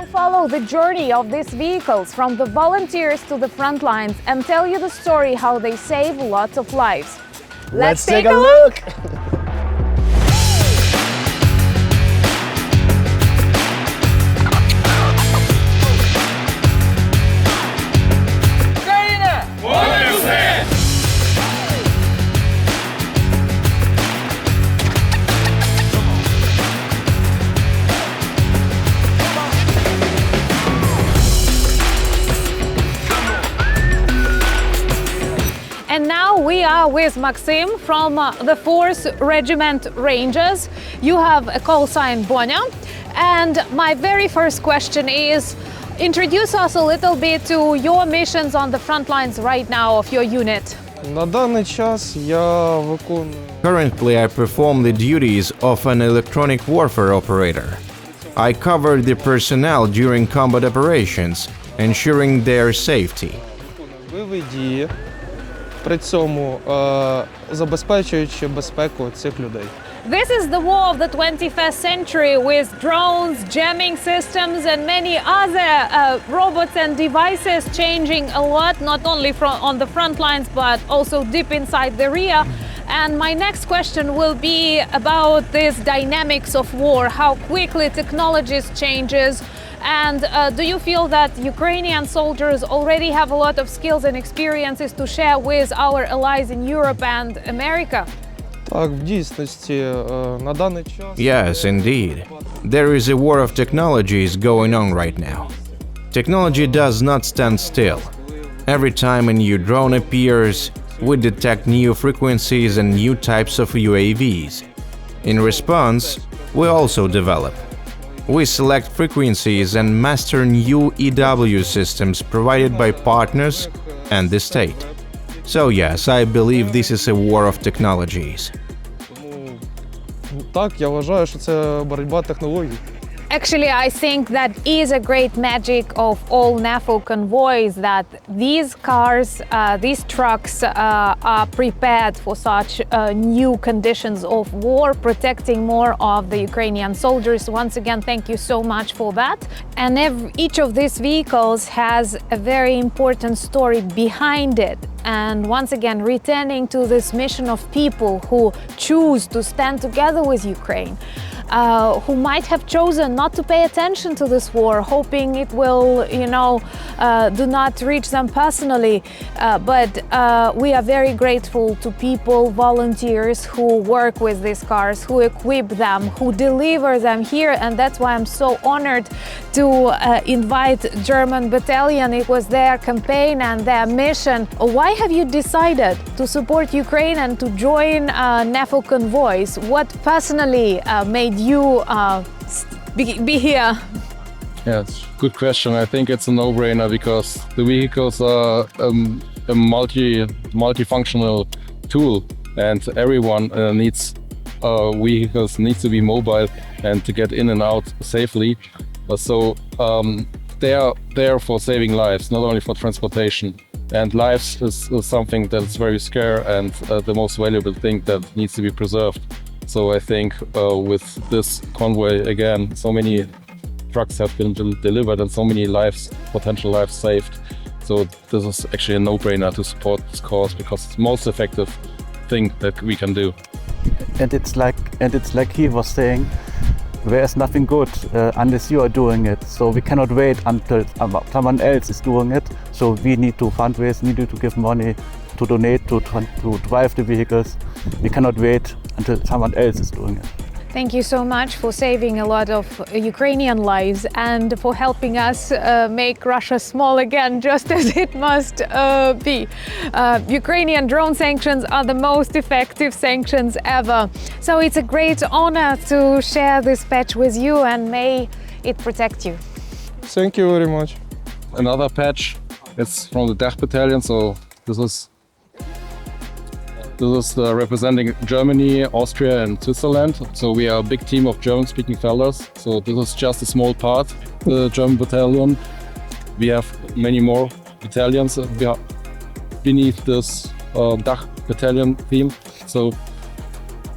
follow the journey of these vehicles from the volunteers to the front lines and tell you the story how they save lots of lives. Let's take a look! And now we are with Maxim from the 4th Regiment Rangers. You have a call sign Bonya. And my very first question is, introduce us a little bit to your missions on the front lines right now of your unit. Currently, I perform the duties of an electronic warfare operator. I cover the personnel during combat operations, ensuring their safety. This is the war of the 21st century with drones, jamming systems and many other robots and devices changing a lot, not only on the front lines but also deep inside the rear. And my next question will be about this dynamics of war, how quickly technologies changes. And do you feel that Ukrainian soldiers already have a lot of skills and experiences to share with our allies in Europe and America? Yes, indeed. There is a war of technologies going on right now. Technology does not stand still. Every time a new drone appears, we detect new frequencies and new types of UAVs. In response, we also develop. We select frequencies and master new EW systems provided by partners and the state. So yes, I believe this is a war of technologies. Actually, I think that is a great magic of all NAFO convoys, that these cars, these trucks are prepared for such new conditions of war, protecting more of the Ukrainian soldiers. Once again, thank you so much for that. And each of these vehicles has a very important story behind it. And once again, returning to this mission of people who choose to stand together with Ukraine, who might have chosen not to pay attention to this war, hoping it will, do not reach them personally. But we are very grateful to people, volunteers who work with these cars, who equip them, who deliver them here. And that's why I'm so honored to invite German battalion. It was their campaign and their mission. Why have you decided to support Ukraine and to join NAFO convoys? What personally made you be here? Yes, good question. I think it's a no-brainer because the vehicles are a multifunctional tool, and everyone needs vehicles, needs to be mobile and to get in and out safely. So they are there for saving lives, not only for transportation. And lives is something that's very scarce and the most valuable thing that needs to be preserved. So I think with this convoy, again, so many trucks have been delivered and so many lives, potential lives saved. So this is actually a no-brainer to support this cause because it's the most effective thing that we can do. And it's like he was saying, there is nothing good unless you are doing it. So we cannot wait until someone else is doing it. So we need to fundraise, need to give money, to donate, to drive the vehicles. We cannot wait until someone else is doing it. Thank you so much for saving a lot of Ukrainian lives and for helping us make Russia small again, just as it must be. Ukrainian drone sanctions are the most effective sanctions ever. So it's a great honor to share this patch with you, and may it protect you. Thank you very much. Another patch, it's from the DACH battalion, so this is representing Germany, Austria and Switzerland. So we are a big team of German-speaking fellows. So this is just a small part, the German battalion. We have many more battalions beneath this DACH battalion theme. So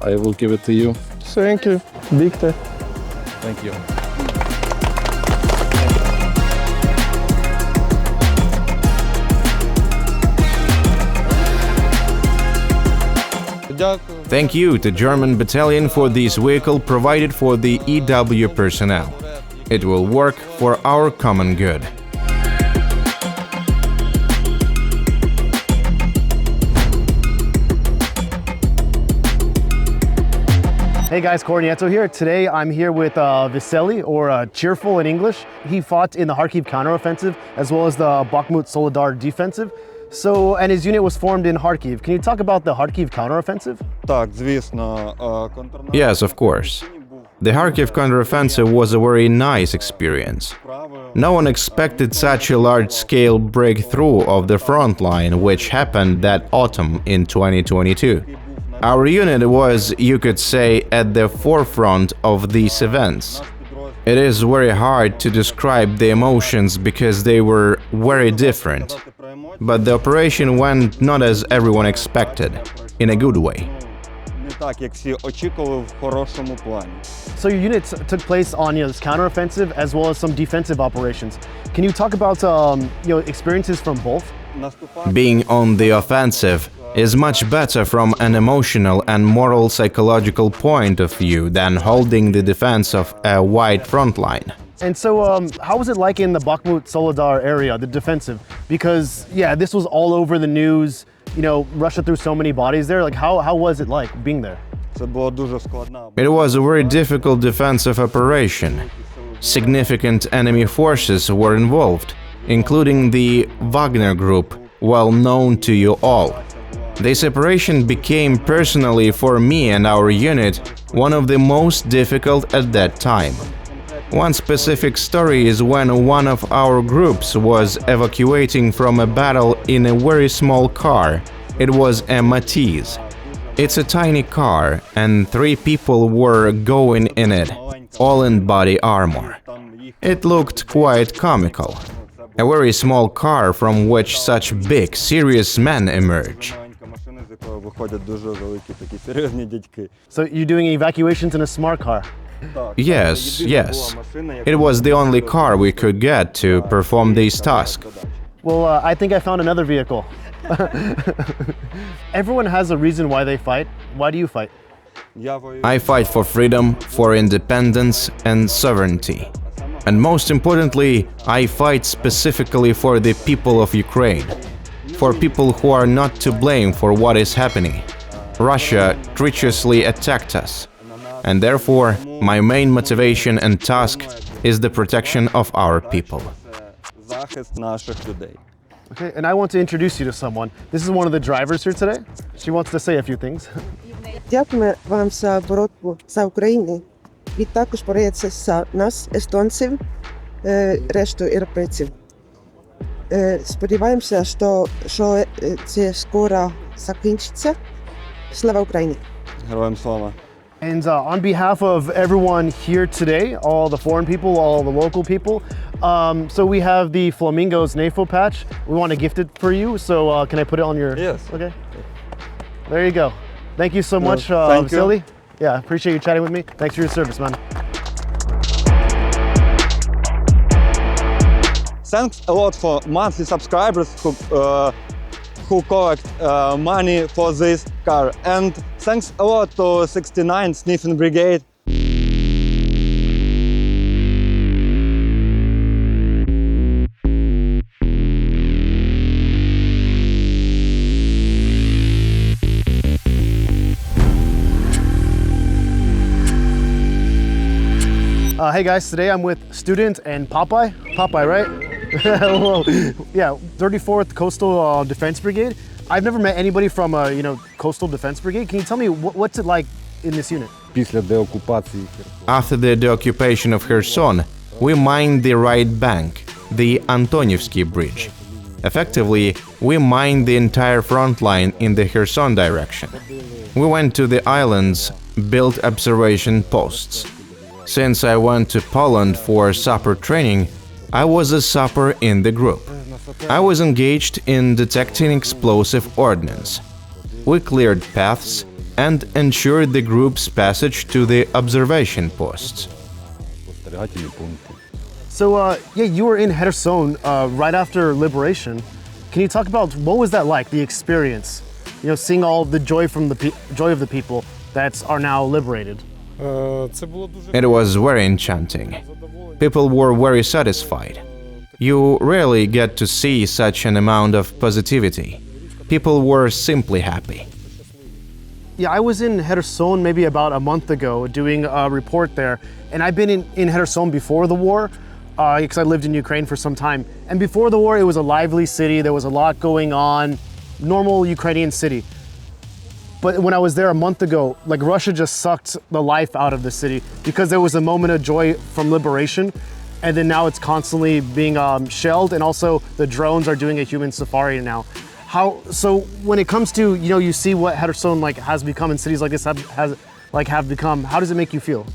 I will give it to you. Thank you, Victor. Thank you. Thank you to German battalion for this vehicle provided for the EW personnel. It will work for our common good. Hey guys, Corrie Nieto here. Today I'm here with Vasily, or Cheerful in English. He fought in the Kharkiv counteroffensive as well as the Bakhmut Soledar defensive. And his unit was formed in Kharkiv. Can you talk about the Kharkiv counteroffensive? Yes, of course. The Kharkiv counteroffensive was a very nice experience. No one expected such a large-scale breakthrough of the front line, which happened that autumn in 2022. Our unit was, you could say, at the forefront of these events. It is very hard to describe the emotions because they were very different. But the operation went not as everyone expected, in a good way. So your unit took place on this counteroffensive as well as some defensive operations. Can you talk about experiences from both? Being on the offensive is much better from an emotional and moral psychological point of view than holding the defense of a wide front line. And so how was it like in the Bakhmut Soledar area, the defensive? Because, yeah, this was all over the news, Russia threw so many bodies there. Like, how was it like being there? It was a very difficult defensive operation. Significant enemy forces were involved, including the Wagner Group, well known to you all. This operation became personally for me and our unit one of the most difficult at that time. One specific story is when one of our groups was evacuating from a battle in a very small car. It was a Matiz. It's a tiny car, and 3 people were going in it, all in body armor. It looked quite comical. A very small car from which such big, serious men emerge. So you're doing evacuations in a smart car? Yes. It was the only car we could get to perform these tasks. Well, I think I found another vehicle. Everyone has a reason why they fight. Why do you fight? I fight for freedom, for independence and sovereignty. And most importantly, I fight specifically for the people of Ukraine. For people who are not to blame for what is happening. Russia treacherously attacked us. And therefore, my main motivation and task is the protection of our people. Okay, and I want to introduce you to someone. This is one of the drivers here today. She wants to say a few things. Дякуємо вам за боротьбу за Україну і також боротися за нас, естонців, решту європейців. Сподіваємося, що це скоро закінчиться. Слава Україні! Героям слава! And on behalf of everyone here today, all the foreign people, all the local people, so we have the Flamingos NAFO patch. We want to gift it for you, so can I put it on your... Yes. Okay. There you go. Thank you so much, thank Vasily. you. Yeah, appreciate you chatting with me. Thanks for your service, man. Thanks a lot for monthly subscribers who collect money for this car, and thanks a lot to 69 Sniffing Brigade. Hey guys, today I'm with student and Popeye. Popeye, right? Well, yeah, 34th Coastal Defense Brigade. I've never met anybody from Coastal Defense Brigade. Can you tell me what's it like in this unit? After the deoccupation of Kherson, we mined the right bank, the Antonivsky Bridge. Effectively, we mined the entire front line in the Kherson direction. We went to the islands, built observation posts. Since I went to Poland for sapper training, I was a sapper in the group. I was engaged in detecting explosive ordnance. We cleared paths and ensured the group's passage to the observation posts. So, you were in Kherson right after liberation. Can you talk about what was that like, the experience? seeing all the joy from joy of the people that are now liberated? It was very enchanting. People were very satisfied. You rarely get to see such an amount of positivity. People were simply happy. Yeah, I was in Kherson maybe about a month ago doing a report there, and I've been in Kherson before the war because I lived in Ukraine for some time. And before the war, it was a lively city. There was a lot going on, normal Ukrainian city. But when I was there a month ago, like Russia just sucked the life out of the city because there was a moment of joy from liberation, and then now it's constantly being shelled, and also the drones are doing a human safari now. So when it comes to, you see what Kherson has become and cities like this have become, how does it make you feel?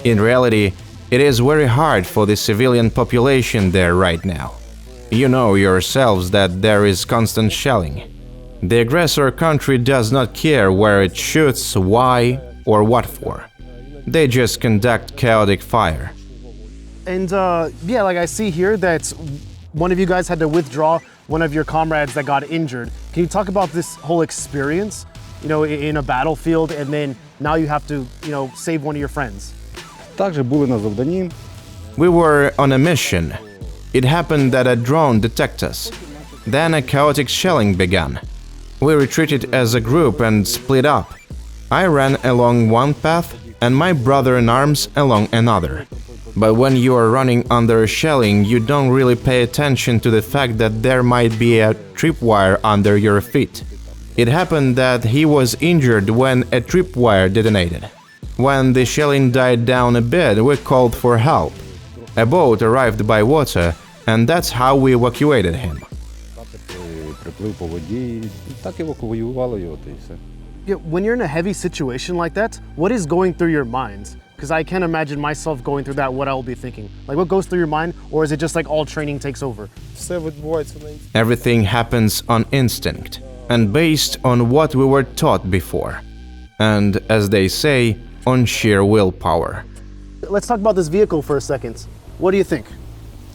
In reality, it is very hard for the civilian population there right now. You know yourselves that there is constant shelling. The aggressor country does not care where it shoots, why, or what for. They just conduct chaotic fire. And yeah, like I see here that one of you guys had to withdraw one of your comrades that got injured. Can you talk about this whole experience, in a battlefield, and then now you have to, save one of your friends? We were on a mission. It happened that a drone detected us. Then a chaotic shelling began. We retreated as a group and split up. I ran along one path and my brother in arms along another. But when you are running under a shelling, you don't really pay attention to the fact that there might be a tripwire under your feet. It happened that he was injured when a tripwire detonated. When the shelling died down a bit, we called for help. A boat arrived by water, and that's how we evacuated him. Yeah, when you're in a heavy situation like that, what is going through your mind? Because I can't imagine myself going through that, what I will be thinking. Like, what goes through your mind, or is it just like all training takes over? Everything happens on instinct, and based on what we were taught before. And, as they say, on sheer willpower. Let's talk about this vehicle for a second. What do you think?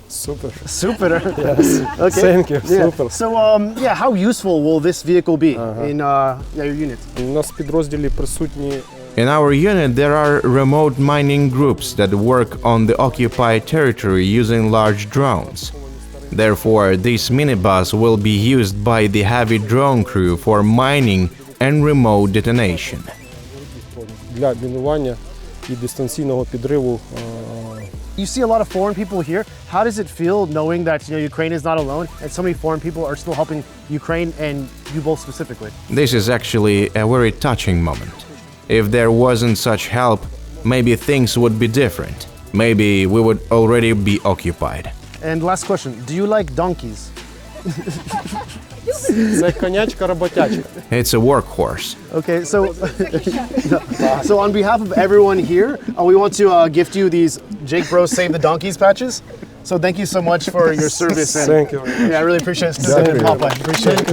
Super. Super. Yes. Okay. Thank you. Yeah. Super. So, yeah, how useful will this vehicle be in your unit? У нас в підрозділі присутні In our unit, there are remote mining groups that work on the occupied territory using large drones. Therefore, this minibus will be used by the heavy drone crew for mining and remote detonation. для мінування і дистанційного підриву. You see a lot of foreign people here. How does it feel knowing that Ukraine is not alone and so many foreign people are still helping Ukraine and you both specifically? This is actually a very touching moment. If there wasn't such help, maybe things would be different. Maybe we would already be occupied. And last question, do you like donkeys? Це конячка роботячка. It's a workhorse. Okay, so on behalf of everyone here, we want to gift you these Jake Bros Save the Donkeys patches. So thank you so much for your service. And, Thank you very much. Yeah, I really appreciate it. Specifically Popeye. Appreciate it.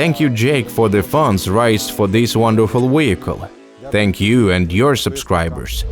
Thank you, Jake, for the funds raised for this wonderful vehicle. Thank you and your subscribers.